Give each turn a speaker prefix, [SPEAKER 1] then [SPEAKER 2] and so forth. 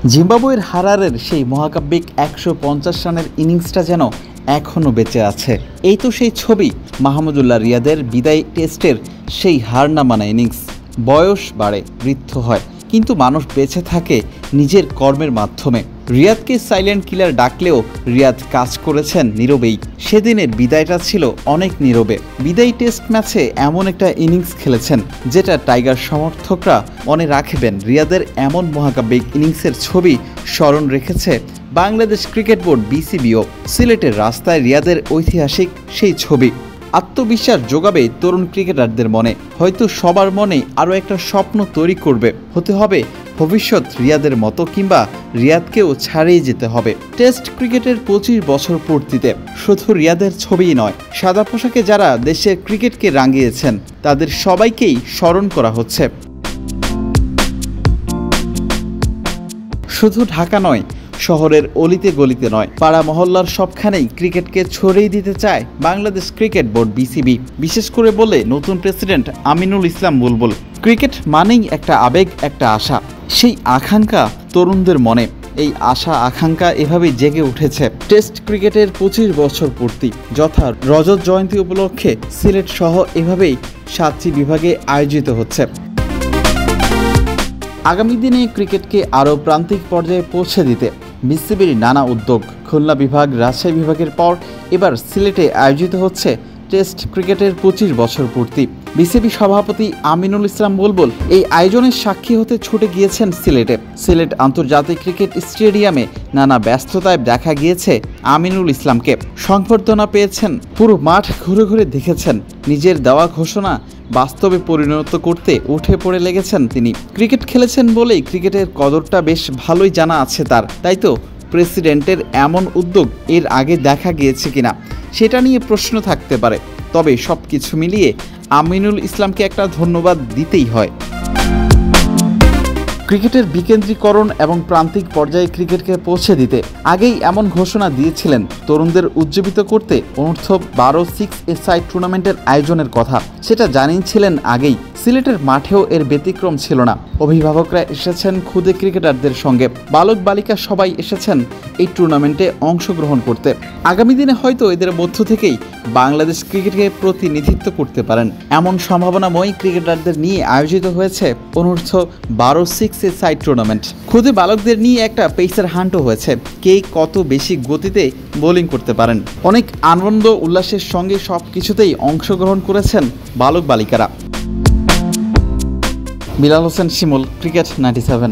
[SPEAKER 1] জিম্বাবুয়ের হারারের সেই মহাকাব্যিক ১৫০ রানের ইনিংসটা যেন এখনও বেঁচে আছে। এই তো সেই ছবি মাহমুদুল্লাহ রিয়াদের বিদায়ী টেস্টের সেই হার না মানা ইনিংস। বয়স বাড়ে, বৃদ্ধ হয়, কিন্তু মানুষ বেঁচে থাকে নিজের কর্মের মাধ্যমে। রিয়াদকে সাইলেন্ট কিলার ডাকলেও রিয়াদ কাজ করেছেন নীরবেই। সেদিনের বিদায়টা ছিল অনেক নীরবে। বিদায়ী টেস্ট ম্যাচে এমন একটা ইনিংস খেলেছেন যেটা টাইগার সমর্থকরা মনে রাখবেন। রিয়াদের এমন মহাকাব্যিক ইনিংসের ছবি স্মরণ রেখেছে বাংলাদেশ ক্রিকেট বোর্ড বিসিবিও। সিলেটের রাস্তায় রিয়াদের ঐতিহাসিক সেই ছবি আত্মবিশ্বাস যোগাবে তরুণ ক্রিকেটারদের মনে। হয়তো সবার মনে আরও একটা স্বপ্ন তৈরি করবে, হতে হবে ভবিষ্যৎ রিয়াদের মতো, কিংবা রিয়াদকেও ছাড়িয়ে যেতে হবে। টেস্ট ক্রিকেটের ২৫ বছর পূর্তিতে শুধু রিয়াদের ছবিই নয়, সাদা পোশাকে যারা দেশের ক্রিকেটকে রাঙিয়েছেন তাদের সবাইকেই স্মরণ করা হচ্ছে। শুধু ঢাকা নয়, শহরের অলিতে গলিতে নয়, পাড়া মহল্লার সবখানেই ক্রিকেটকে ছড়িয়ে দিতে চায় বাংলাদেশ ক্রিকেট বোর্ড বিসিবি। বিশেষ করে বলে নতুন প্রেসিডেন্ট আমিনুল ইসলাম বুলবুল, ক্রিকেট মানেই একটা আবেগ, একটা আশা। সেই আকাঙ্ক্ষা তরুণদের মনে, এই আশা আকাঙ্ক্ষা এভাবেই জেগে উঠেছে। টেস্ট ক্রিকেটের ২৫ বছর পূর্তি যথা রজত জয়ন্তী উপলক্ষে সিলেট সহ এভাবেই ৭টি বিভাগে আয়োজিত হচ্ছে। আগামী দিনে ক্রিকেটকে আরও প্রান্তিক পর্যায়ে পৌঁছে দিতে বিসিবির নানা উদ্যোগ। খুলনা বিভাগ, রাজশাহী বিভাগের পর এবার সিলেটে আয়োজিত হচ্ছে টেস্ট ক্রিকেটের ২৫ বছর পূর্তি। বিসিবি সভাপতি আমিনুল ইসলাম বুলবুল এই আয়োজনের সাক্ষী হতে ছুটে গিয়েছেন সিলেটে। সিলেট আন্তর্জাতিক ক্রিকেট স্টেডিয়ামে নানা ব্যস্ততায় দেখা গিয়েছে আমিনুল ইসলামকে। সংবর্ধনা পেয়েছেন, পুরো মাঠ ঘুরে ঘুরে দেখেছেন। নিজের দেওয়া ঘোষণা বাস্তবে পরিণত করতে উঠে পড়ে লেগেছেন তিনি। ক্রিকেট খেলেছেন বলেই ক্রিকেটের কদরটা বেশ ভালোই জানা আছে তার। তাই তো প্রেসিডেন্টের এমন উদ্যোগ এর আগে দেখা গিয়েছে কিনা সেটা নিয়ে প্রশ্ন থাকতে পারে। তবে সব কিছু মিলিয়ে আমিনুল ইসলামকে একটা ধন্যবাদ দিতেই হয়। ক্রিকেটের বিকেন্দ্রীকরণ এবং প্রান্তিক পর্যায়ে ক্রিকেটকে পৌঁছে দিতে আগেই এমন ঘোষণা দিয়েছিলেন তরুণদের উজ্জীবিত করতে অনূর্ধ্ব ১২ 6-a-সাইড টুর্নামেন্টের আয়োজনের কথা। সেটা জানিয়েছিলেন আগেই। সিলেটের মাঠেও এর ব্যতিক্রম ছিল না। অভিভাবকরা এসেছেন খুদে ক্রিকেটারদের সঙ্গে, বালক বালিকা সবাই এসেছেন এই টুর্নামেন্টে অংশগ্রহণ করতে। আগামী দিনে হয়তো এদের মধ্য থেকেই বাংলাদেশ ক্রিকেটকে প্রতিনিধিত্ব করতে পারেন এমন সম্ভাবনাময় ক্রিকেটারদের নিয়ে আয়োজিত হয়েছে অনূর্ধ্ব ১২ 6-a-সাইড টুর্নামেন্ট। খুদে বালকদের নিয়ে একটা পেসার হান্টও হয়েছে, কে কত বেশি গতিতে বোলিং করতে পারেন। অনেক আনন্দ উল্লাসের সঙ্গে সব কিছুতেই অংশগ্রহণ করেছেন বালক বালিকারা। বিলাল হোসেন শিমুল, ক্রিকেট 97।